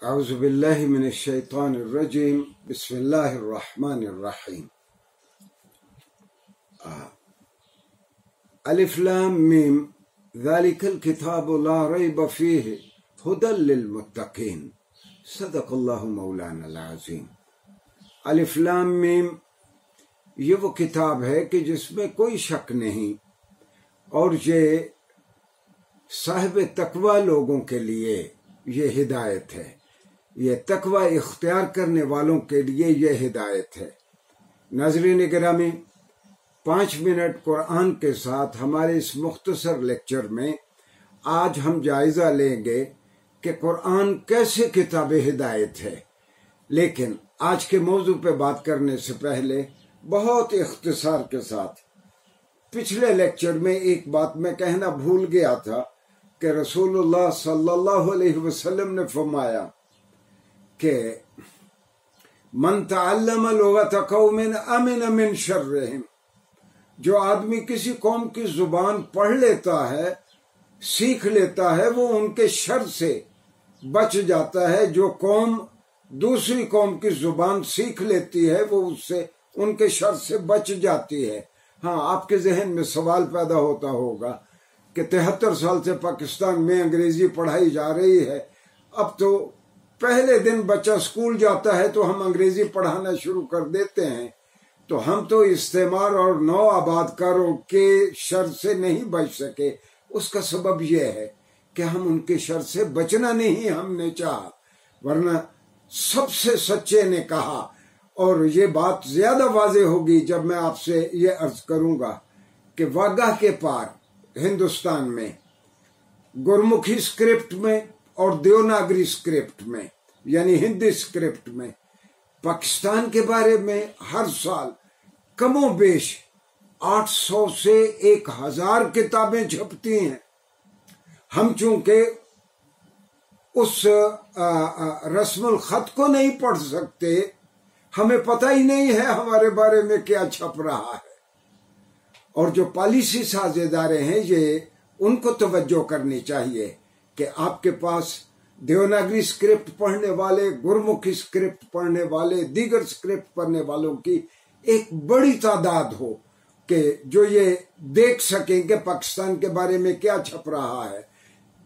اعوذ باللہ من الشیطان الرجیم بسم اللہ الرحمن الرحیم الف لام میم ذالک الکتاب لا ریب فیہ ھدی للمتقین صدق اللہ مولانا العظیم۔ الف لام میم یہ وہ کتاب ہے کہ جس میں کوئی شک نہیں اور یہ صاحب تقوی لوگوں کے لیے یہ ہدایت ہے، یہ تقوی اختیار کرنے والوں کے لیے یہ ہدایت ہے۔ ناظرین گرامی، 5 منٹ قرآن کے ساتھ ہمارے اس مختصر لیکچر میں آج ہم جائزہ لیں گے کہ قرآن کیسے کتاب ہدایت ہے۔ لیکن آج کے موضوع پہ بات کرنے سے پہلے بہت اختصار کے ساتھ پچھلے لیکچر میں ایک بات میں کہنا بھول گیا تھا کہ رسول اللہ صلی اللہ علیہ وسلم نے فرمایا کہ من تعلم لغت قوم امن من شرہم، جو آدمی کسی قوم کی زبان پڑھ لیتا ہے، سیکھ لیتا ہے، وہ ان کے شر سے بچ جاتا ہے۔ جو قوم دوسری قوم کی زبان سیکھ لیتی ہے وہ اس سے ان کے شر سے بچ جاتی ہے۔ ہاں، آپ کے ذہن میں سوال پیدا ہوتا ہوگا کہ 73 سال سے پاکستان میں انگریزی پڑھائی جا رہی ہے، اب تو پہلے دن بچہ اسکول جاتا ہے تو ہم انگریزی پڑھانا شروع کر دیتے ہیں، تو ہم تو استعمار اور نو آباد کاروں کے شر سے نہیں بچ سکے۔ اس کا سبب یہ ہے کہ ہم ان کے شر سے بچنا نہیں ہم نے چاہا، ورنہ سب سے سچے نے کہا، اور یہ بات زیادہ واضح ہوگی جب میں آپ سے یہ عرض کروں گا کہ واگہ کے پار ہندوستان میں گرمکھی اسکرپٹ میں اور دیوناگری اسکرپٹ میں یعنی ہندی اسکرپٹ میں پاکستان کے بارے میں ہر سال کم و بیش 800 سے 1000 کتابیں چھپتی ہیں۔ ہم چونکہ اس رسم الخط کو نہیں پڑھ سکتے، ہمیں پتہ ہی نہیں ہے ہمارے بارے میں کیا چھپ رہا ہے، اور جو پالیسی ساز ادارے ہیں یہ ان کو توجہ کرنی چاہیے کہ آپ کے پاس دیوناگری اسکرپٹ پڑھنے والے، گرمکھی اسکرپٹ پڑھنے والے، دیگر اسکرپٹ پڑھنے والوں کی ایک بڑی تعداد ہو کہ جو یہ دیکھ سکیں کہ پاکستان کے بارے میں کیا چھپ رہا ہے۔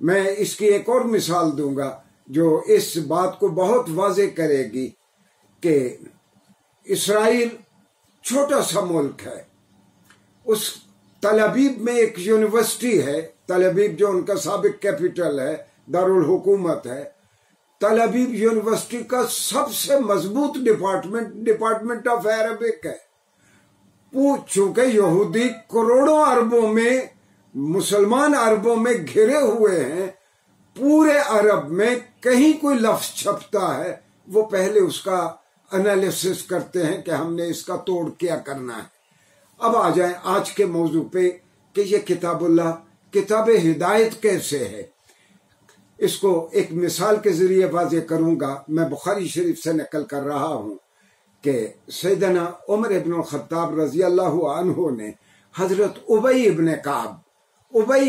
میں اس کی ایک اور مثال دوں گا جو اس بات کو بہت واضح کرے گی کہ اسرائیل چھوٹا سا ملک ہے، اس تل ابیب میں ایک یونیورسٹی ہے، تل ابیب جو ان کا سابق کیپٹل ہے، دارالحکومت ہے۔ تل ابیب یونیورسٹی کا سب سے مضبوط ڈپارٹمنٹ آف عربک ہے۔ چونکہ یہودی کروڑوں اربوں میں، مسلمان عربوں میں گھرے ہوئے ہیں، پورے عرب میں کہیں کوئی لفظ چھپتا ہے وہ پہلے اس کا انالیسس کرتے ہیں کہ ہم نے اس کا توڑ کیا کرنا ہے۔ اب آ جائیں آج کے موضوع پہ کہ یہ کتاب اللہ، کتاب ہدایت کیسے ہے۔ اس کو ایک مثال کے ذریعے واضح کروں گا۔ میں بخاری شریف سے نقل کر رہا ہوں کہ سیدنا عمر ابن الخطاب رضی اللہ عنہ نے حضرت ابی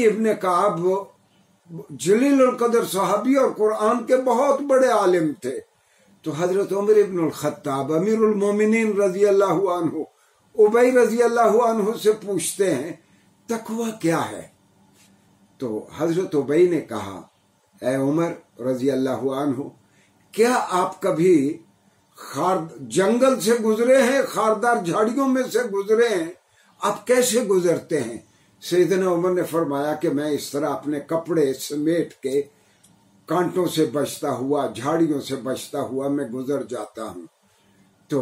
ابن کعب جلیل القدر صحابی اور قرآن کے بہت بڑے عالم تھے، تو حضرت عمر ابن الخطاب امیر المومنین رضی اللہ عنہ ابی رضی اللہ عنہ سے پوچھتے ہیں تقوی کیا ہے؟ تو حضرت ابی نے کہا، اے عمر رضی اللہ عنہ، کیا آپ کبھی جنگل سے گزرے ہیں، خاردار جھاڑیوں میں سے گزرے ہیں؟ آپ کیسے گزرتے ہیں؟ سیدنا عمر نے فرمایا کہ میں اس طرح اپنے کپڑے سمیٹ کے کانٹوں سے بچتا ہوا، جھاڑیوں سے بچتا ہوا میں گزر جاتا ہوں۔ تو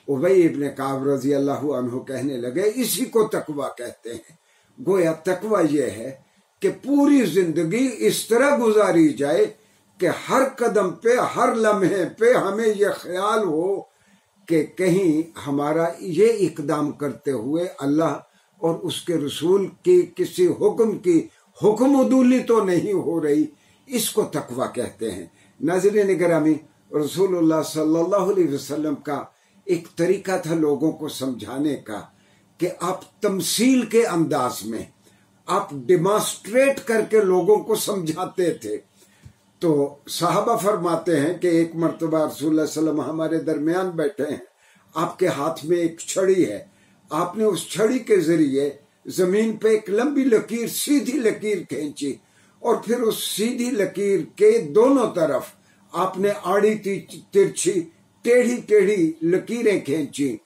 ابی ابن کعب رضی اللہ عنہ کہنے لگے اسی کو تقوی کہتے ہیں۔ گویا تقوی یہ ہے کہ پوری زندگی اس طرح گزاری جائے کہ ہر قدم پہ، ہر لمحے پہ ہمیں یہ خیال ہو کہ کہیں ہمارا یہ اقدام کرتے ہوئے اللہ اور اس کے رسول کی کسی حکم کی حکم عدولی تو نہیں ہو رہی۔ اس کو تقوی کہتے ہیں۔ ناظرین گرامی، رسول اللہ صلی اللہ علیہ وسلم کا ایک طریقہ تھا لوگوں کو سمجھانے کا کہ آپ تمثیل کے انداز میں، آپ ڈیمانسٹریٹ کر کے لوگوں کو سمجھاتے تھے۔ تو صحابہ فرماتے ہیں کہ ایک مرتبہ رسول اللہ صلی اللہ علیہ وسلم ہمارے درمیان بیٹھے ہیں، آپ کے ہاتھ میں ایک چھڑی ہے، آپ نے اس چھڑی کے ذریعے زمین پہ ایک لمبی لکیر، سیدھی لکیر کھینچی، اور پھر اس سیدھی لکیر کے دونوں طرف آپ نے آڑی ترچھی ٹیڑھی ٹیڑھی لکیریں کھینچی،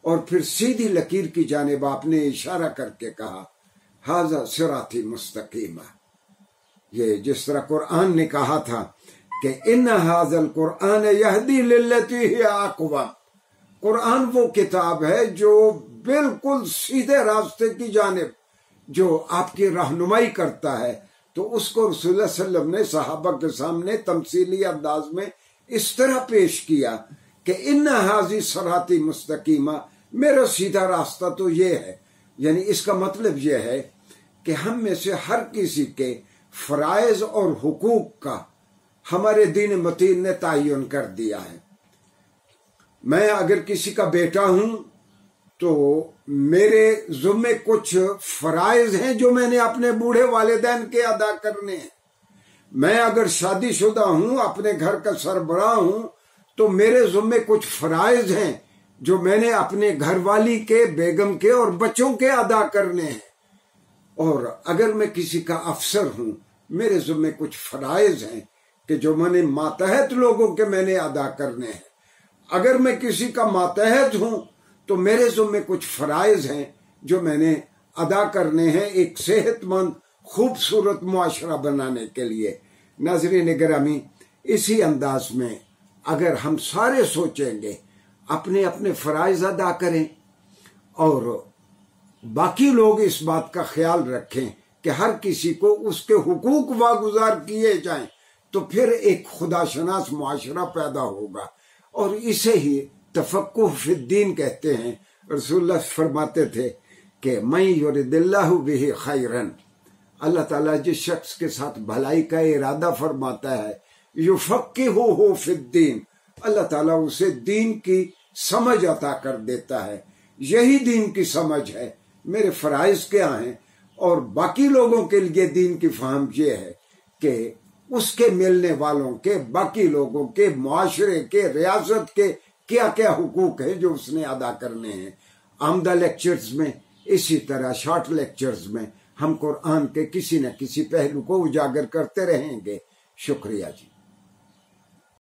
اور پھر سیدھی لکیر کی جانب آپ نے اشارہ کر کے کہا ھذا صراطی مستقیمہ۔ یہ جس طرح قرآن نے کہا تھا کہ ان ھذا القرآن یہدی للتی ہی اقوم، قرآن وہ کتاب ہے جو بالکل سیدھے راستے کی جانب جو آپ کی رہنمائی کرتا ہے۔ تو اس کو رسول اللہ صلی اللہ علیہ وسلم نے صحابہ کے سامنے تمثیلی انداز میں اس طرح پیش کیا کہ ان ھذی صراطی مستقیمہ، میرا سیدھا راستہ تو یہ ہے، یعنی اس کا مطلب یہ ہے کہ ہم میں سے ہر کسی کے فرائض اور حقوق کا ہمارے دین متین نے تعین کر دیا ہے۔ میں اگر کسی کا بیٹا ہوں تو میرے ذمے کچھ فرائض ہیں جو میں نے اپنے بوڑھے والدین کے ادا کرنے ہیں۔ میں اگر شادی شدہ ہوں، اپنے گھر کا سربراہ ہوں، تو میرے ذمے کچھ فرائض ہیں جو میں نے اپنے گھر والی کے، بیگم کے اور بچوں کے ادا کرنے ہیں۔ اور اگر میں کسی کا افسر ہوں، میرے ذمے کچھ فرائض ہیں کہ جو میں نے ماتحت لوگوں کے میں نے ادا کرنے ہیں۔ اگر میں کسی کا ماتحت ہوں تو میرے ذمے کچھ فرائض ہیں جو میں نے ادا کرنے ہیں ایک صحت مند خوبصورت معاشرہ بنانے کے لیے۔ ناظرین گرامی، اسی انداز میں اگر ہم سارے سوچیں گے، اپنے اپنے فرائض ادا کریں اور باقی لوگ اس بات کا خیال رکھیں کہ ہر کسی کو اس کے حقوق واگزار کیے جائیں، تو پھر ایک خدا شناس معاشرہ پیدا ہوگا، اور اسے ہی تفقہ فی الدین کہتے ہیں۔ رسول اللہ فرماتے تھے کہ من یرد اللہ بہ خیرا، اللہ تعالیٰ جس شخص کے ساتھ بھلائی کا ارادہ فرماتا ہے، یفقہہ فی الدین، اللہ تعالیٰ اسے دین کی سمجھ عطا کر دیتا ہے۔ یہی دین کی سمجھ ہے، میرے فرائض کیا ہیں، اور باقی لوگوں کے لیے دین کی فہم یہ ہے کہ اس کے ملنے والوں کے، باقی لوگوں کے، معاشرے کے، ریاست کے کیا کیا حقوق ہیں جو اس نے ادا کرنے ہیں۔ آمدہ لیکچرز میں، اسی طرح شارٹ لیکچرز میں ہم قرآن کے کسی نہ کسی پہلو کو اجاگر کرتے رہیں گے۔ شکریہ جی۔